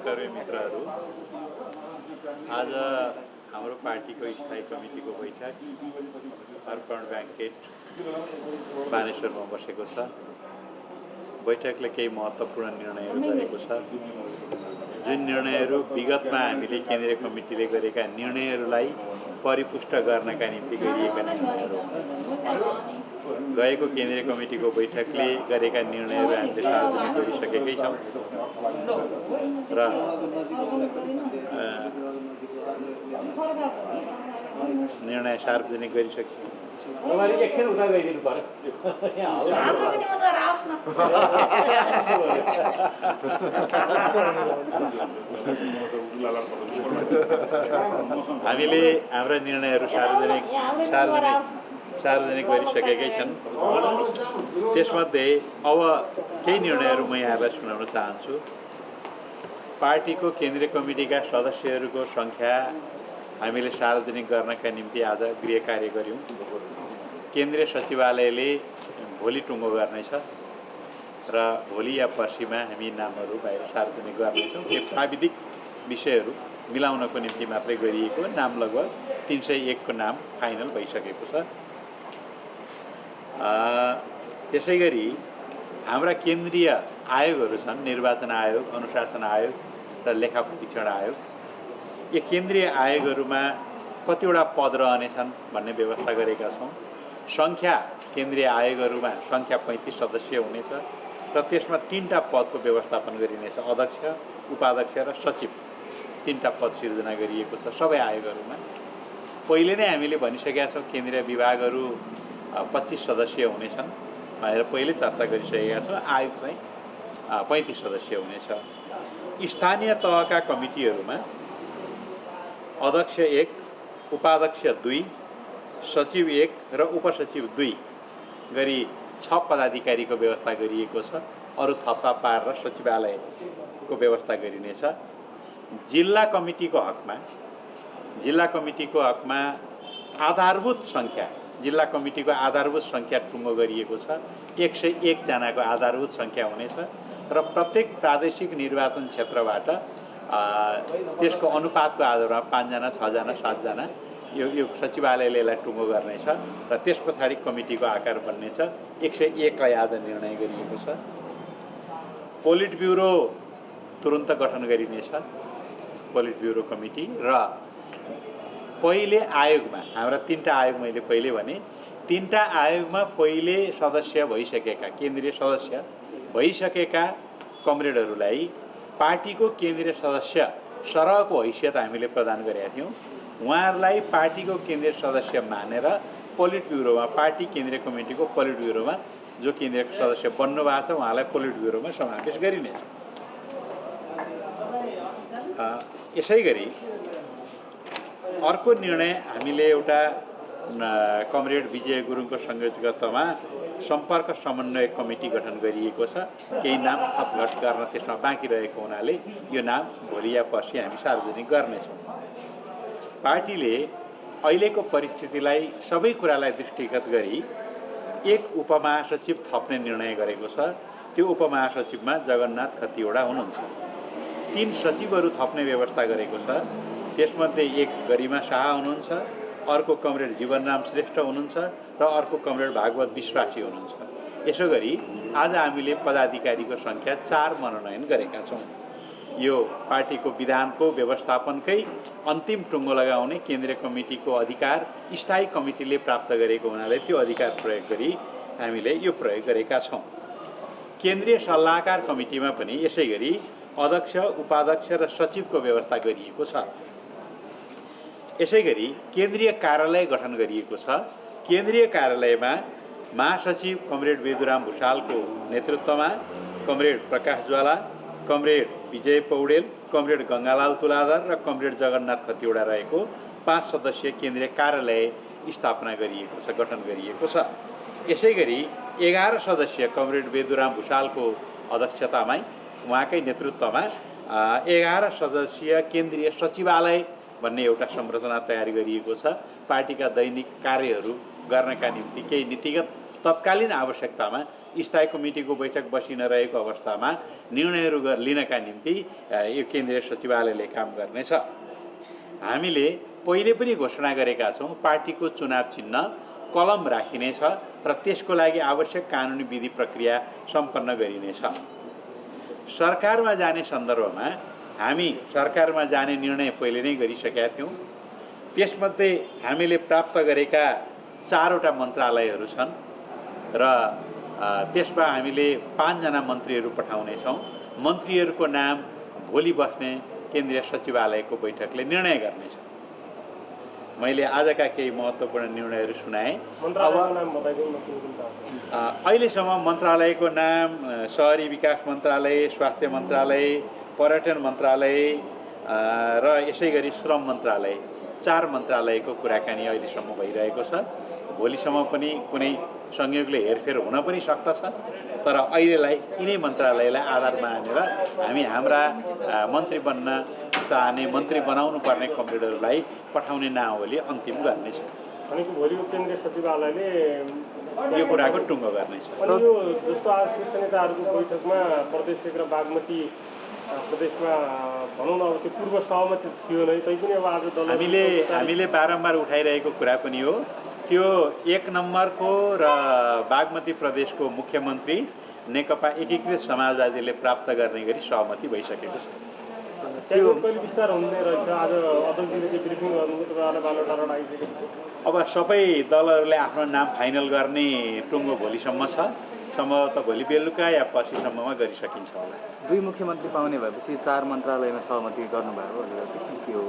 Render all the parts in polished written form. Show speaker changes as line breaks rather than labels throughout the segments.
सहकर्मी मित्रहरू, आज हाम्रो पार्टीको स्थायी कमिटीको बैठक अर्पण ब्याङ्केट बानेश्वरमा बसेको छ। बैठकले केही महत्त्वपूर्ण निर्णयहरू गरेको छ। जुन निर्णयहरू विगतमा हामीले केन्द्रीय कमिटीले गरेका निर्णयहरूलाई परिपुष्ट गर्नका निम्ति गरिएका निर्णयहरू गएको केन्द्रीय कमिटीको बैठकले गरेका निर्णयहरू हामीले सार्वजनिक गरिसकेकै छौँ र निर्णय सार्वजनिक गरिसक्यौँ। एकछिन उता गइदिनु पर्यो। हामीले हाम्रा निर्णयहरू सार्वजनिक गरिसकेकै छन्। त्यसमध्ये अब केही निर्णयहरू म यहाँलाई सुनाउन चाहन्छु। पार्टीको केन्द्रीय कमिटीका सदस्यहरूको सङ्ख्या हामीले सार्वजनिक गर्नका निम्ति आज गृह कार्य गऱ्यौँ। केन्द्रीय सचिवालयले भोलि टुङ्गो गर्नेछ र भोलि या पर्सिमा हामी नामहरू बाहिर सार्वजनिक गर्नेछौँ। त्यो प्राविधिक विषयहरू मिलाउनको निम्ति मात्रै गरिएको। नाम लगभग 301 को नाम फाइनल भइसकेको छ। त्यसै गरी हाम्रा केन्द्रीय आयोगहरू छन्, निर्वाचन आयोग, अनुशासन आयोग र लेखा परीक्षण आयोग। यो केन्द्रीय आयोगहरूमा कतिवटा पद रहनेछन् भन्ने व्यवस्था गरेका छौँ। सङ्ख्या केन्द्रीय आयोगहरूमा सङ्ख्या 35 सदस्य हुनेछ र त्यसमा 3टा पदको व्यवस्थापन गरिनेछ। अध्यक्ष, उपाध्यक्ष र सचिव 3टा पद सिर्जना गरिएको छ सबै आयोगहरूमा। पहिले नै हामीले भनिसकेका छौँ केन्द्रीय विभागहरू 25 सदस्य हुनेछन् भनेर पहिले चर्चा गरिसकेका छौँ। आयोग चाहिँ 35 सदस्य हुनेछ। स्थानीय तहका कमिटीहरूमा अध्यक्ष 1, उपाध्यक्ष 2, सचिव 1 र उपसचिव 2 गरी 6 पदाधिकारीको व्यवस्था गरिएको छ। अरू थप्पा पारेर सचिवालयको व्यवस्था गरिनेछ। जिल्ला कमिटीको हकमा आधारभूत सङ्ख्या, जिल्ला कमिटीको आधारभूत सङ्ख्या टुङ्गो गरिएको छ। 101 जनाको आधारभूत सङ्ख्या हुनेछ र प्रत्येक प्रादेशिक निर्वाचन क्षेत्रबाट त्यसको अनुपातको आधारमा 5 जना, 6 जना, 7 जना यो सचिवालयले यसलाई टुङ्गो गर्नेछ र त्यस पछाडि कमिटीको आकार बन्नेछ। 101लाई आज निर्णय गरिएको छ। पोलिट ब्युरो तुरुन्त गठन गरिनेछ। पोलिट ब्युरो कमिटी र पहिले आयोगमा हाम्रा 3टा आयोग मैले पहिले भने 3टा आयोगमा पहिले सदस्य भइसकेका, केन्द्रीय सदस्य भइसकेका कमरेडहरूलाई पार्टीको केन्द्रीय सदस्य सरहको हैसियत हामीले प्रदान गरेका थियौँ। उहाँहरूलाई पार्टीको केन्द्रीय सदस्य मानेर पोलिट ब्युरोमा, पार्टी केन्द्रीय कमिटीको पोलिट ब्युरोमा जो केन्द्रीय सदस्य बन्नु भएको छ उहाँलाई पोलिट ब्युरोमा समावेश गरिनेछ। यसै गरी अर्को निर्णय हामीले एउटा कमरेड विजय गुरुङको संयोजकत्वमा सम्पर्क समन्वय कमिटी गठन गरिएको छ। केही नाम थपघट गर्न त्यसमा बाँकी रहेको हुनाले यो नाम भोलि या पर्सि हामी सार्वजनिक गर्नेछौँ। पार्टीले अहिलेको परिस्थितिलाई, सबै कुरालाई दृष्टिगत गरी एक उपमहासचिव थप्ने निर्णय गरेको छ। त्यो उपमहासचिवमा जगन्नाथ खतिवडा हुनुहुन्छ। 3 सचिवहरू थप्ने व्यवस्था गरेको छ। त्यसमध्ये एक गरिमा शाह हुनुहुन्छ, अर्को कमरेड जीवनराम श्रेष्ठ हुनुहुन्छ र अर्को कमरेड भागवत विश्वासी हुनुहुन्छ। यसो गरी आज हामीले पदाधिकारीको सङ्ख्या 4 मनोनयन गरेका छौँ। यो पार्टीको विधानको व्यवस्थापनकै अन्तिम टुङ्गो लगाउने केन्द्रीय कमिटीको अधिकार स्थायी कमिटीले प्राप्त गरेको हुनाले त्यो अधिकार प्रयोग गरी हामीले यो प्रयोग गरेका छौँ। केन्द्रीय सल्लाहकार कमिटीमा पनि यसै गरी अध्यक्ष, उपाध्यक्ष र सचिवको व्यवस्था गरिएको छ। यसै गरी केन्द्रीय कार्यालय गठन गरिएको छ। केन्द्रीय कार्यालयमा महासचिव कमरेड वेदुराम भुषालको नेतृत्वमा कमरेड प्रकाश ज्वाला, कमरेड विजय पौडेल, कमरेड गङ्गालाल तुलाधर र कमरेड जगन्नाथ खतिवडा रहेको 5 सदस्यीय केन्द्रीय कार्यालय स्थापना गरिएको छ, गठन गरिएको छ। यसै गरी 11 सदस्यीय कमरेड वेदुराम भुषालको अध्यक्षतामा, उहाँकै नेतृत्वमा 11 सदस्यीय केन्द्रीय सचिवालय भन्ने एउटा संरचना तयार गरिएको छ। पार्टीका दैनिक कार्यहरू गर्नका निम्ति केही नीतिगत तत्कालीन आवश्यकतामा स्थायी कमिटीको बैठक बसी नरहेको अवस्थामा निर्णयहरू लिनका निम्ति यो केन्द्रीय सचिवालयले काम गर्नेछ। हामीले पहिले पनि घोषणा गरेका छौँ, पार्टीको चुनाव चिन्ह कलम राखिनेछ र त्यसको लागि आवश्यक कानुनी विधि प्रक्रिया सम्पन्न गरिनेछ। सरकारमा जाने सन्दर्भमा हामी सरकारमा जाने निर्णय पहिले नै गरिसकेका थियौँ। त्यसमध्ये हामीले प्राप्त गरेका 4वटा मन्त्रालयहरू छन् र त्यसमा हामीले 5 जना मन्त्रीहरू पठाउनेछौँ। मन्त्रीहरूको नाम भोलि बस्ने केन्द्रीय सचिवालयको बैठकले निर्णय गर्नेछ। मैले आजका केही महत्त्वपूर्ण निर्णयहरू सुनाएँ। अब अहिलेसम्म मन्त्रालयको नाम शहरी विकास मन्त्रालय, स्वास्थ्य मन्त्रालय, पर्यटन मन्त्रालय र यसै गरी श्रम मन्त्रालय, 4 मन्त्रालयको कुराकानी अहिलेसम्म भइरहेको छ। भोलिसम्म पनि कुनै संयोगले हेरफेर हुन पनि सक्दछ, तर अहिलेलाई यिनै मन्त्रालयलाई आधार मानेर हामी हाम्रा मन्त्री बन्न चाहने, मन्त्री बनाउनु पर्ने कमरेडहरूलाई पठाउने नावली अन्तिम गर्नेछौँ।
भनेको भोलिको केन्द्रीय सचिवालयले
यो कुराको टुङ्गो गर्नेछ।
अनि यो जस्तो आज शीर्ष नेताहरूको बैठकमा प्रदेश 1 र बागमती प्रदेशमा भनौँ न अब त्यो पूर्व सहमति थियो नै, तैपनि अब आज दल
हामीले बारम्बार उठाइरहेको कुरा पनि हो। त्यो 1 नम्बरको र बागमती प्रदेशको मुख्यमन्त्री नेकपा एकीकृत समाजवादीले प्राप्त गर्ने गरी सहमति भइसकेको छ।
त्यो कहिले विस्तार हुने रहेछ? आज अध्यक्षले के ब्रिफिङ गर्नुभयो, तपाईँहरूलाई बालोटाबाट आइसकेको थियो।
अब सबै दलहरूले आफ्नो नाम फाइनल गर्ने टुङ्गो भोलिसम्म छ। सम्भवतः भोलि बेलुका या पर्सिसम्ममा गरिसकिन्छ होला।
2 मुख्यमन्त्री पाउने भएपछि 4 मन्त्रालयमा सहमति गर्नुभएको के हो?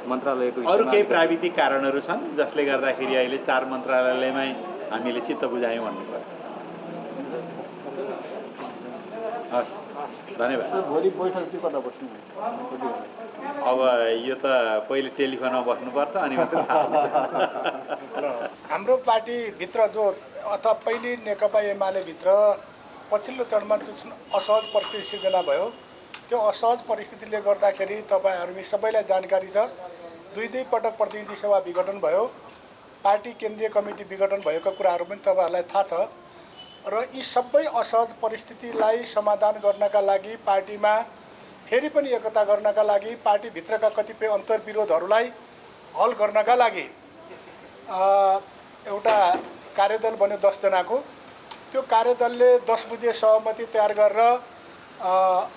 मन्त्रालयको
अरू केही प्राविधिक कारणहरू छन् जसले गर्दाखेरि अहिले 4 मन्त्रालयमै हामीले चित्त बुझायौँ भन्नु पर्यो। हस्, धन्यवाद।
भोलि बैठक चाहिँ कता बस्नु?
अब यो त पहिले टेलिफोनमा बस्नुपर्छ अनि मात्रै थाहा हुन्छ।
हाम्रो पार्टीभित्र जो अथवा पहिले नेकपा एमाले भित्र पछिल्लो चरणमा जुन असहज परिस्थिति सिर्जना भयो, त्यो असहज परिस्थितिले गर्दाखेरि तपाईँहरू सबैलाई जानकारी छ। 2 पटक प्रतिनिधि सभा विघटन भयो, पार्टी केन्द्रीय कमिटी विघटन भएको कुराहरू पनि तपाईँहरूलाई थाहा छ। र यी सबै असहज परिस्थितिलाई समाधान गर्नका लागि, पार्टीमा फेरि पनि एकता गर्नका लागि, पार्टीभित्रका कतिपय अन्तर्विरोधहरूलाई हल गर्नका लागि एउटा कार्यदल बन्यो 10 जनाको। त्यो कार्यदलले 10 बुँदे सहमति तयार गरेर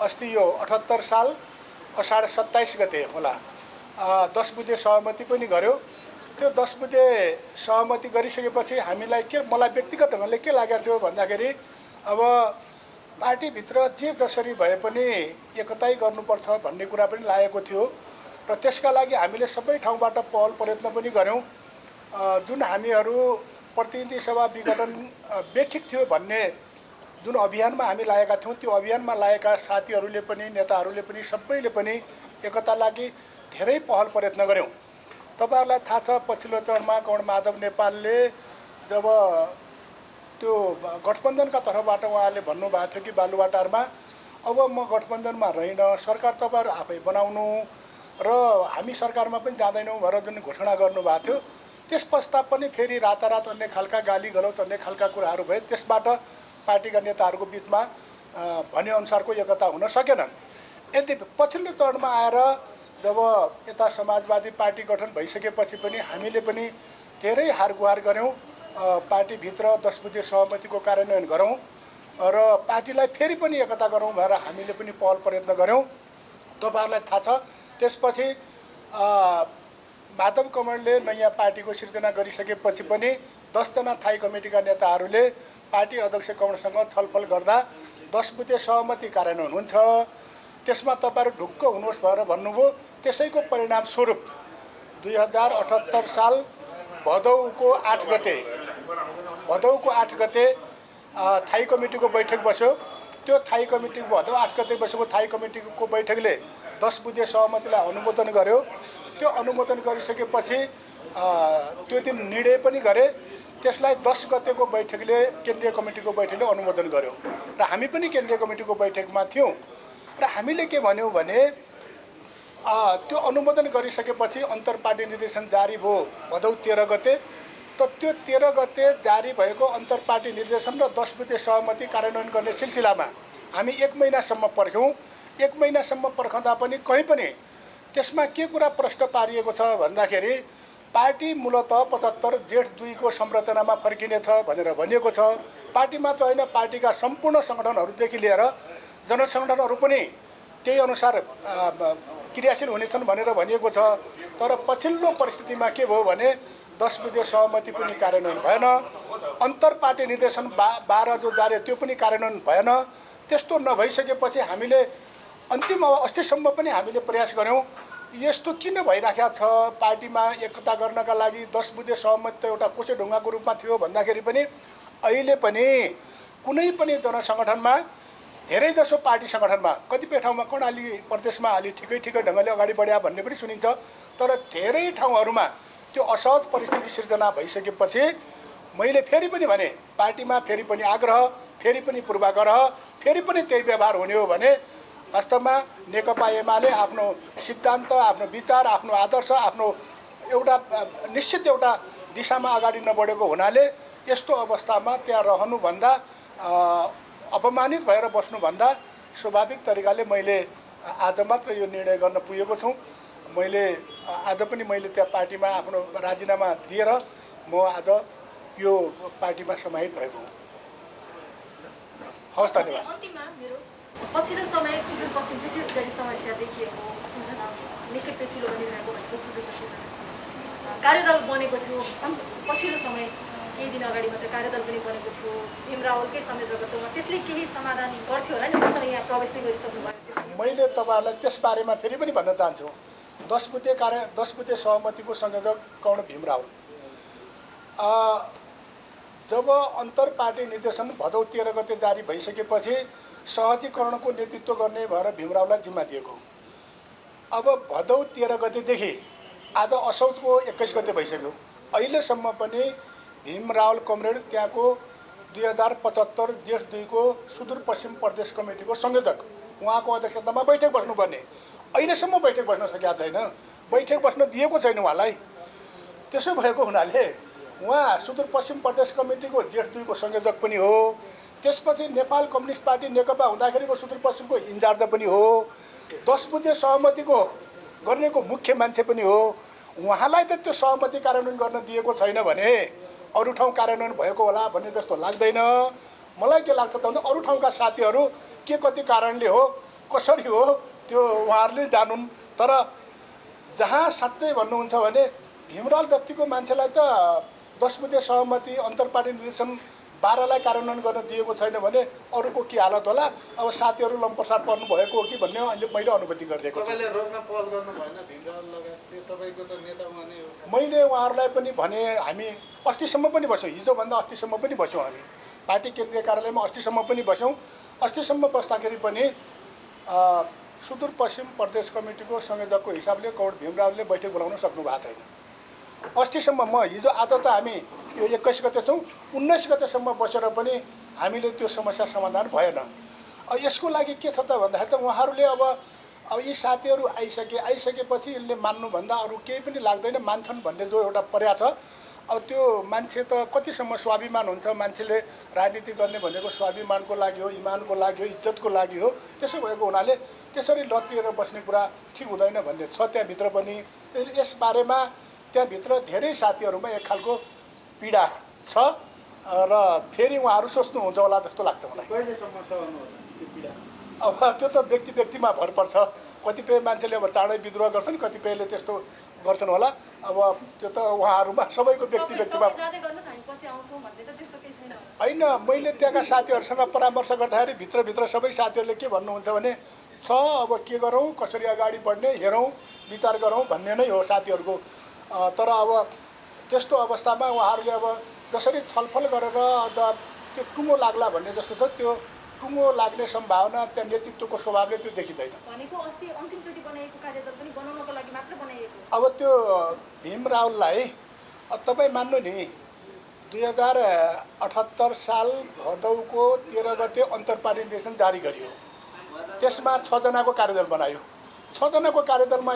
अस्ति यो 78 साल असाढ 27 गते होला 10 बुँदे सहमति पनि गर्यो। त्यो 10 बुँदे सहमति गरिसकेपछि हामीलाई मलाई व्यक्तिगत ढङ्गले के लागेको थियो भन्दाखेरि अब पार्टीभित्र जे जसरी भए पनि एकताई गर्नुपर्छ भन्ने कुरा पनि लागेको थियो र त्यसका लागि हामीले सबै ठाउँबाट पहल प्रयत्न पनि गऱ्यौँ। जुन हामीहरू प्रतिनिधि सभा विघटन बेठिक थियो भन्ने जुन अभियानमा हामी लागेका थियौँ, त्यो अभियानमा लागेका साथीहरूले पनि, नेताहरूले पनि, सबैले पनि एकता लागि धेरै पहल प्रयत्न गऱ्यौँ। तपाईँहरूलाई थाहा छ, पछिल्लो चरणमा कर्णमाधव नेपालले जब त्यो गठबन्धनका तर्फबाट उहाँले भन्नुभएको थियो कि बालुवाटारमा अब म गठबन्धनमा रहिन, सरकार तपाईँहरू आफै बनाउनु र हामी सरकारमा पनि जाँदैनौँ भनेर जुन घोषणा गर्नुभएको थियो, त्यस पश्चात पनि फेरि रातारात अन्य खालका गाली गलौज, अन्य खालका कुराहरू भए। त्यसबाट पार्टीका नेताहरूको बिचमा भनेअनुसारको एकता हुन सकेन। यदि पछिल्लो चरणमा आएर जब यता समाजवादी पार्टी गठन भइसकेपछि पनि हामीले पनि धेरै हारगुहार गऱ्यौँ, पार्टीभित्र 10 बुँदे सहमतिको कार्यान्वयन गरौँ र पार्टीलाई फेरि पनि एकता गरौँ भनेर हामीले पनि पहल प्रयत्न गऱ्यौँ। तपाईँहरूलाई थाहा छ, त्यसपछि माधव कमलले नयाँ पार्टीको सिर्जना गरिसकेपछि पनि 10 जना थाई कमिटीका नेताहरूले पार्टी अध्यक्ष कमलसँग छलफल गर्दा 10 बुँदे सहमति कार्यान्वयन हुन्छ, त्यसमा तपाईँहरू ढुक्क हुनुहोस् भनेर भन्नुभयो। त्यसैको परिणाम स्वरूप 2078 साल भदौको 8 गते थाई कमिटीको बैठक बस्यो। त्यो थाई कमिटी भदौ 8 गते बसेको थाई कमिटीको बैठकले 10 बुँदे सहमतिलाई अनुमोदन गर्यो। त्यो अनुमोदन गरिसकेपछि त्यो दिन निर्णय पनि गरे। त्यसलाई 10 गतेको बैठकले केन्द्रीय कमिटीको बैठकले अनुमोदन गर्यो र हामी पनि केन्द्रीय कमिटीको बैठकमा थियौँ र हामीले के भन्यौँ भने त्यो अनुमोदन गरिसकेपछि अन्तर्पार्टी निर्देशन जारी भयो भदौ 13 गते। त त्यो 13 गते जारी भएको अन्तर्पार्टी निर्देशन र 10 बुँदे सहमति कार्यान्वयन गर्ने सिलसिलामा हामी 1 महिनासम्म पर्ख्यौँ। 1 महिनासम्म पर्खँदा पनि कहीँ पनि त्यसमा के कुरा प्रश्न पारिएको छ भन्दाखेरि पार्टी मूलतः 75 जेठ 2 को संरचनामा फर्किनेछ भनेर भनिएको छ। पार्टी मात्र होइन, पार्टीका सम्पूर्ण सङ्गठनहरूदेखि लिएर जनसङ्गठनहरू पनि त्यही अनुसार क्रियाशील हुनेछन् भनेर भनिएको छ। तर पछिल्लो परिस्थितिमा के भयो भने 10 बुँदे सहमति पनि कार्यान्वयन भएन। अन्तर्पार्टी निर्देशन 12 जो जारी त्यो पनि कार्यान्वयन भएन। त्यस्तो नभइसकेपछि हामीले अन्तिम अस्तिसम्म पनि हामीले प्रयास गऱ्यौँ यस्तो किन भइराखेको छ। पार्टीमा एकता गर्नका लागि 10 बुँदे सहमति त एउटा कोसे ढुङ्गाको रूपमा थियो भन्दाखेरि पनि अहिले पनि कुनै पनि जनसङ्गठनमा धेरैजसो पार्टी सङ्गठनमा कतिपय ठाउँमा कर्णाली प्रदेशमा अलि ठिकै ढङ्गले अगाडि बढ्या भन्ने पनि सुनिन्छ। तर धेरै ठाउँहरूमा त्यो असहज परिस्थिति सिर्जना भइसकेपछि मैले फेरि पनि भने पार्टीमा फेरि पनि आग्रह, फेरि पनि पूर्वाग्रह, फेरि पनि त्यही व्यवहार हुने हो भने वास्तवमा नेकपा एमाले आफ्नो सिद्धान्त, आफ्नो विचार, आफ्नो आदर्श, आफ्नो एउटा निश्चित एउटा दिशामा अगाडि नबढेको हुनाले यस्तो अवस्थामा त्यहाँ रहनुभन्दा अपमानित भएर बस्नुभन्दा स्वाभाविक तरिकाले मैले आज मात्र यो निर्णय गर्न पुगेको छु। मैले आज पनि मैले त्यहाँ पार्टीमा आफ्नो राजीनामा दिएर म आज यो पार्टीमा समाहित भएको हुँ। हवस्, धन्यवाद।
पछिल्लो समय सुदूरपश्चिम विशेष गरी समस्या देखिएको निकै पेचिलो बनिरहेको भनेको सुदूरपश्चिममा कार्यदल बनेको थियो। पछिल्लो समय केही दिन अगाडि मात्रै कार्यदल पनि बनेको थियो। भीम रावलकै संयोजकत्वमा त्यसले केही समाधान गर्थ्यो होला नि, तपाईँ यहाँ प्रवेश नै गरिसक्नु भयो।
मैले तपाईँहरूलाई त्यसबारेमा फेरि पनि भन्न चाहन्छु। 10 बुँदे सहमतिको संयोजक कौन भीम रावल। जब अन्तर्पार्टी निर्देशन भदौ 13 गते जारी भइसकेपछि सहजीकरणको नेतृत्व गर्ने भएर भीम रावललाई जिम्मा दिएको। अब भदौ 13 गतेदेखि आज असौजको 21 गते भइसक्यो। अहिलेसम्म पनि भीम रावल कमरेड त्यहाँको 2075 जेठ 2 को सुदूरपश्चिम प्रदेश कमिटीको संयोजक, उहाँको अध्यक्षतामा बैठक बस्नुपर्ने, अहिलेसम्म बैठक बस्न सकेका छैन। बैठक बस्न दिएको छैन उहाँलाई। त्यसो भएको हुनाले उहाँ सुदूरपश्चिम प्रदेश कमिटीको जेठ 2 को संयोजक पनि हो। त्यसपछि नेपाल कम्युनिस्ट पार्टी नेकपा हुँदाखेरिको सुदूरपश्चिमको इन्चार्ज पनि हो। 10 बुँदे सहमतिको गर्नेको मुख्य मान्छे पनि हो। उहाँलाई त त्यो सहमति कार्यान्वयन गर्न दिएको छैन भने अरू ठाउँ कार्यान्वयन भएको होला भन्ने जस्तो लाग्दैन। मलाई के लाग्छ त भने अरू ठाउँका साथीहरू के कति कारणले हो, कसरी हो त्यो उहाँहरूले जानुन्। तर जहाँ साँच्चै भन्नुहुन्छ भने भीमरावल जतिको मान्छेलाई त 10 बुँदे सहमति अन्तर्पार्टी निर्देशन 12 लाई कार्यान्वयन गर्न दिएको छैन भने अरूको के हालत होला। अब साथीहरू लम्पसार पर्नु भएको हो कि भन्ने अहिले मैले अनुभूति गरिरहेको छु। मैले उहाँहरूलाई पनि भने हामी अस्तिसम्म पनि बस्यौँ, हिजोभन्दा अस्तिसम्म पनि बस्यौँ। हामी पार्टी केन्द्रीय कार्यालयमा अस्तिसम्म पनि बस्यौँ। अस्तिसम्म बस्दाखेरि पनि सुदूरपश्चिम प्रदेश कमिटीको संयोजकको हिसाबले कौड भीम रावलले बैठक बोलाउन सक्नु भएको छैन। अस्तिसम्म हिजो आज त हामी यो 21 गते छौँ, 19 गतेसम्म बसेर पनि हामीले त्यो समस्या समाधान भएन। यसको लागि के छ त भन्दाखेरि त उहाँहरूले अब यी साथीहरू आइसकेपछि यसले मान्नुभन्दा अरू केही पनि लाग्दैन, मान्छन् भन्ने जो एउटा पर्या छ। अब त्यो मान्छे त कतिसम्म स्वाभिमान हुन्छ। मान्छेले राजनीति गर्ने भनेको स्वाभिमानको लागि हो, इमानको लागि हो, इज्जतको लागि हो। त्यसो भएको हुनाले त्यसरी लत्रिएर बस्ने कुरा ठिक हुँदैन भन्ने छ त्यहाँभित्र पनि। त्यसैले यसबारेमा त्यहाँभित्र धेरै साथीहरूमा एक खालको पीडा छ र फेरि उहाँहरू सोच्नुहुन्छ होला जस्तो लाग्छ मलाई। अब त्यो त व्यक्तिमा भर पर्छ। कतिपय मान्छेले अब चाँडै विद्रोह गर्छन्, कतिपयले त्यस्तो गर्छन् होला। अब त्यो त उहाँहरूमा सबैको व्यक्तिमा होइन। मैले त्यहाँका साथीहरूसँग परामर्श गर्दाखेरि भित्रभित्र सबै साथीहरूले के भन्नुहुन्छ भने छ अब के गरौँ, कसरी अगाडि बढ्ने हेरौँ, विचार गरौँ भन्ने नै हो साथीहरूको। तर अब त्यस्तो अवस्थामा उहाँहरूले अब जसरी छलफल गरेर त्यो टुङ्गो लाग्ला भन्ने जस्तो छ। त्यो टुङ्गो लाग्ने सम्भावना त्यहाँ नेतृत्वको स्वभावले त्यो देखिँदैन। अब त्यो भीम रावललाई तपाईँ मान्नु नि 2078 साल भदौको 13 गते अन्तर्पार्टी निर्देशन जारी गरियो। त्यसमा 6 जनाको कार्यदल बनायो। 6 जनाको कार्यदलमा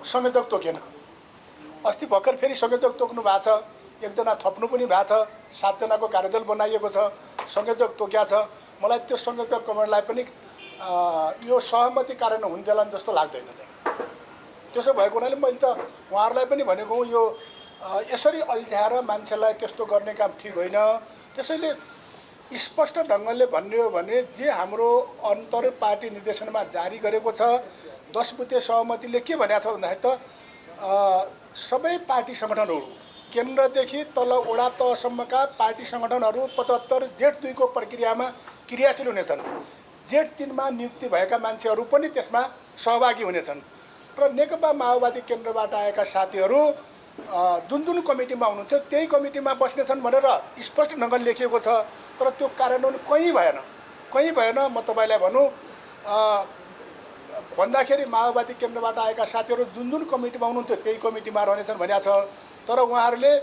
संयोजक तोकेन। अस्ति भर्खर फेरि संयोजक तोक्नु भएको छ। एकजना थप्नु पनि भएको छ, 7 जनाको कार्यदल बनाइएको छ, संयोजक तोक्या छ। मलाई त्यो संयोजक कमिटीलाई पनि यो सहमति कारण हुन देला जस्तो लाग्दैन चाहिँ। त्यसो भएको हुनाले मैले त उहाँहरूलाई पनि भनेको यो यसरी अल्झ्याएर मान्छेलाई त्यस्तो गर्ने काम ठिक होइन। त्यसैले स्पष्ट ढङ्गले भन्ने हो भने जे हाम्रो अन्तर पार्टी निर्देशनमा जारी गरेको छ 10 बुँदे सहमतिले के भनेको छ भन्दाखेरि त सबै पार्टी सङ्गठनहरू केन्द्रदेखि तल वडा तहसम्मका पार्टी सङ्गठनहरू 75 जेठ 2 को प्रक्रियामा क्रियाशील हुनेछन्। जेठ 3 मा नियुक्ति भएका मान्छेहरू पनि त्यसमा सहभागी हुनेछन् र नेकपा माओवादी केन्द्रबाट आएका साथीहरू जुन कमिटीमा हुनुहुन्थ्यो त्यही कमिटीमा बस्नेछन् भनेर स्पष्ट ढङ्गले लेखिएको छ। तर त्यो कार्यान्वयन कहीँ भएन। म तपाईँलाई भनौँ भन्दाखेरि माओवादी केन्द्रबाट आएका साथीहरू जुन कमिटीमा हुनुहुन्थ्यो त्यही कमिटीमा रहनेछन् भनेको छ। तर उहाँहरूले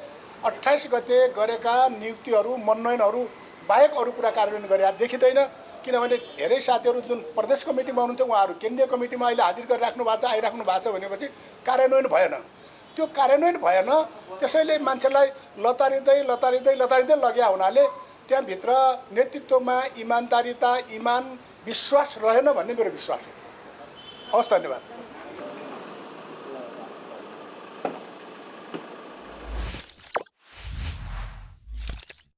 28 गते गरेका नियुक्तिहरू मनोनयनहरू बाहेक अरू कुरा कार्यान्वयन गरे देखिँदैन। किनभने धेरै साथीहरू जुन प्रदेश कमिटीमा हुनुहुन्थ्यो उहाँहरू केन्द्रीय कमिटीमा अहिले हाजिर गरिराख्नु भएको छ, आइराख्नु भएको छ भनेपछि कार्यान्वयन भएन। त्यो कार्यान्वयन भएन। त्यसैले मान्छेलाई लतारिँदै लग्या हुनाले त्यहाँभित्र नेतृत्वमा इमानदारिता, इमान, विश्वास रहेन भन्ने मेरो विश्वास हो। हवस्, धन्यवाद।